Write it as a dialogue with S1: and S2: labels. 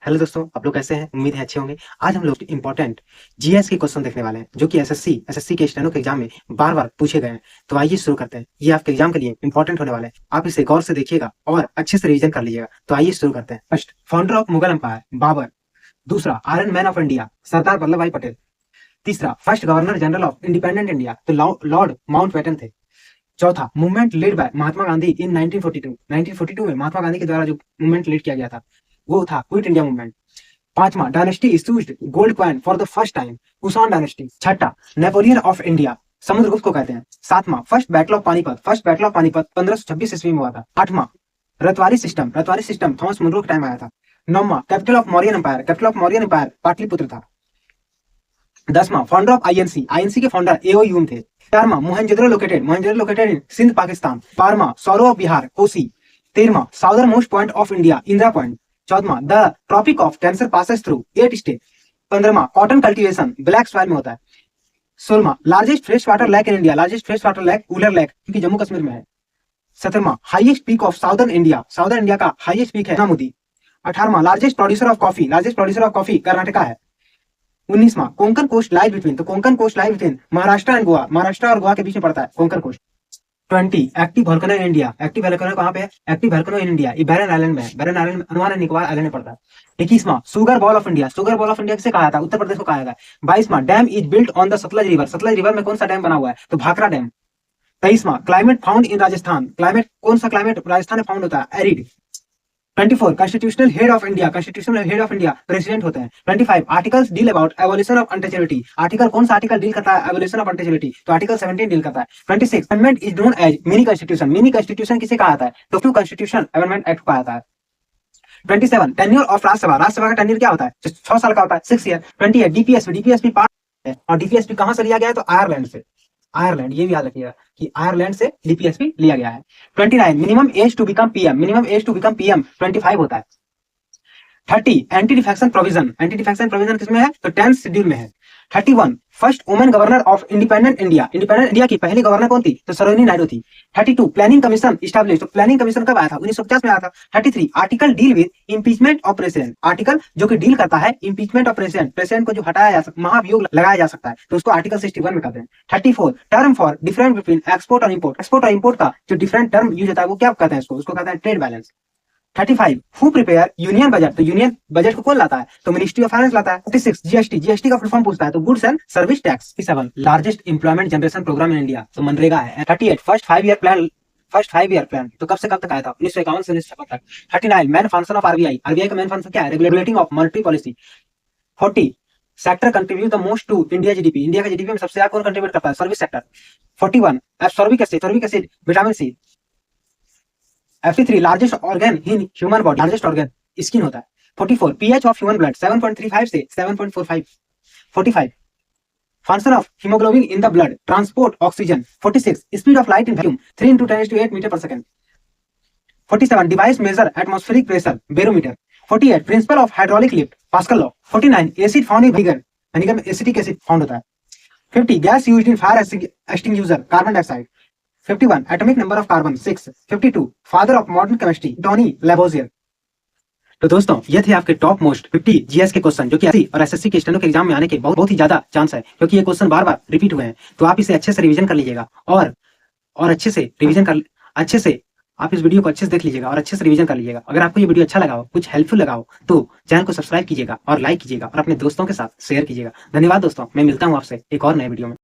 S1: Hello दोस्तों, आप लोग कैसे हैं? उम्मीद है अच्छे होंगे। आज हम लोग इंपॉर्टेंट जीएस के क्वेश्चन देखने वाले हैं जो कि एसएससी के स्टेनो के एग्जाम में बार बार पूछे गए हैं। तो आइए शुरू करते हैं। ये आपके एग्जाम के लिए इंपॉर्टेंट होने वाले हैं। आप इसे गौर से देखिएगा और अच्छे से रिवीजन कर लीजिएगा। तो आइए शुरू करते हैं। First, founder of Mughal empire Babar. दूसरा, iron man of India Sardar Vallabh bhai Patel. तीसरा, first governor general of independent India तो लॉर्ड माउंटबेटन थे। चौथा, movement led by Mahatma Gandhi in 1942। 1942 में महात्मा गांधी के द्वारा जो मूवमेंट लीड किया गया था वो था क्विट इंडिया मूवमेंट। पांचवा, dynasty issued gold coin for the first time, Kushan dynasty. छठा, नेपोलियन ऑफ इंडिया समुद्रगुप्त को कहते हैं। सातवां, फर्स्ट बैटल ऑफ पानीपत 1526 ईस्वी में हुआ था। आठवां, रतवारी सिस्टम थॉमस मुनरो के टाइम आया था। नौवां, capital of Mauryan empire Pataliputra था। 10वां, फाउंडर ऑफ आईएनसी के फाउंडर एओ ह्यूम थे। 11वां, मोहनजोदड़ो लोकेटेड इन सिंध पाकिस्तान। 12वां, सौरो ऑफ बिहार कोसी। 13वां, southern most point of India Indira point. 14वां, the tropic of cancer passes through 8 state. 15वां, कॉटन कल्टीवेशन ब्लैक सॉइल में होता है। 16वां, largest fresh water lake in India Wular lake क्योंकि जम्मू कश्मीर में है। 17वां, highest peak of southern India का हाईएस्ट पीक है नामुदी। 18वां, largest producer of coffee Karnataka है। 19वां, Konkan coast lie between Maharashtra और गोवा के बीच में पड़ता है Konkan coast. 20, active volcano in India. Active volcano कहाँ पे है? एक्टिव वोल्केनो इन इंडिया ये बैरन आइलैंड में है। बैरन आइलैंड में अंडमान एंड निकोबार आइलैंड में पड़ता है। 21वां, शुगर बॉल ऑफ इंडिया किसे कहा जाता है? उत्तर प्रदेश को कहा जाता है। 22वां, dam is built on the Sutlej river में कौन सा डैम बना हुआ है? तो भाखड़ा डैम। 23वां, क्लाइमेट फाउंड इन राजस्थान। कौन सा क्लाइमेट राजस्थान में फाउंड होता है? Arid. 24, constitutional head of India president होते हैं। 25, articles deal about evolution of untouchability. कौन सा आर्टिकल डील करता है एवोल्यूशन ऑफ अनटचेबिलिटी? तो आर्टिकल 17 डील करता है। 26, amendment is known as mini constitution किसे कहा जाता है? तो टू कॉन्स्टिट्यूशन अमेंडमेंट एक्ट कहा जाता है। 27, टेन्योर ऑफ राज्यसभा का टेन्योर क्या होता है? 6 साल का होता है, 6 ईयर। 28, डीपीएसपी पार्ट है और डीपीएसपी कहां से लिया गया है? तो आयरलैंड से। आयरलैंड, ये भी याद रखिएगा कि आयरलैंड से डीपीएसपी लिया गया है। 29, minimum age to become PM 25 होता है। 30, एंटी डिफेक्शन प्रोविजन किसमें है? तो 10th शेड्यूल में है। 31, first women governor of independent India की पहली गवर्नर कौन थी? तो सरोजिनी नायडू थी। 32, प्लानिंग कमीशन इस्टेब्लिश। तो प्लानिंग कमीशन कब आया था? 1950 में आया था। 33, article deal with impeachment of president. Article जो कि डील करता है इम्पीचमेंट ऑफ प्रेसिडेंट को जो हटाया जा सकता, महाभियोग लगाया जा सकता है, तो उसको आर्टिकल 61 में कहते हैं। 34, term for difference between export और इंपोर्ट का जो डिफरेंट टर्म यूज होता है वो क्या कहते हैं? उसको कहते हैं trade balance. 35, who prepare union budget. तो यूनियन बजट को कौन लाता है? तो मिनिस्ट्री ऑफ फाइनेंस लाता है। 36, जीएसटी का फुल फॉर्म पूछता है तो goods and service tax. 37, largest employment generation programme in India तो मनरेगा है। 38, फर्स्ट 5 ईयर प्लान तो कब से कब तक आया था? 1951 से 1956 तक। 39, मेन फंक्शन ऑफ आरबीआई का मेन फंक्शन क्या है? Regulating of monetary policy. 40, sector contribute the most to India GDP. India का जीडीपी में सबसे ज्यादा कौन कंट्रीब्यूट करता है? Service sector. 41, ascorbic acid vitamin C. 53, largest organ in human body skin होता है। 44, पीएच ऑफ ह्यूमन ब्लड 7.35 से 7.45। 45, function of haemoglobin in the blood transport oxygen. 46, speed of light in vacuum 3 × 10⁸ metre per second. 47, device measure atmospheric pressure barometer. 48, principle of hydraulic lift Pascal law. 49, acid found in vinegar में acetic acid found होता है। 50, gas used in fire extinguisher carbon dioxide. 51, atomic number of carbon 6। 52, father of modern chemistry Tony Lavoisier. तो दोस्तों ये थे आपके top most 50 GS के question जो कि एसएससी और एसएससी के स्टेनो के एग्जाम में आने के बहुत ही ज्यादा चांस है क्योंकि ये क्वेश्चन बार बार रिपीट हुए हैं। तो आप इसे अच्छे से रिवीजन कर लीजिएगा और अच्छे से आप इस वीडियो को अच्छे से देख लीजिएगा और अच्छे से रिवीजन कर लीजिएगा। अगर आपको ये वीडियो अच्छा लगा हो, कुछ हेल्पफुल लगा हो तो चैनल को सब्सक्राइब कीजिएगा और लाइक कीजिएगा और अपने दोस्तों के साथ शेयर कीजिएगा। धन्यवाद दोस्तों, मैं मिलता हूँ आपसे एक और नए वीडियो में।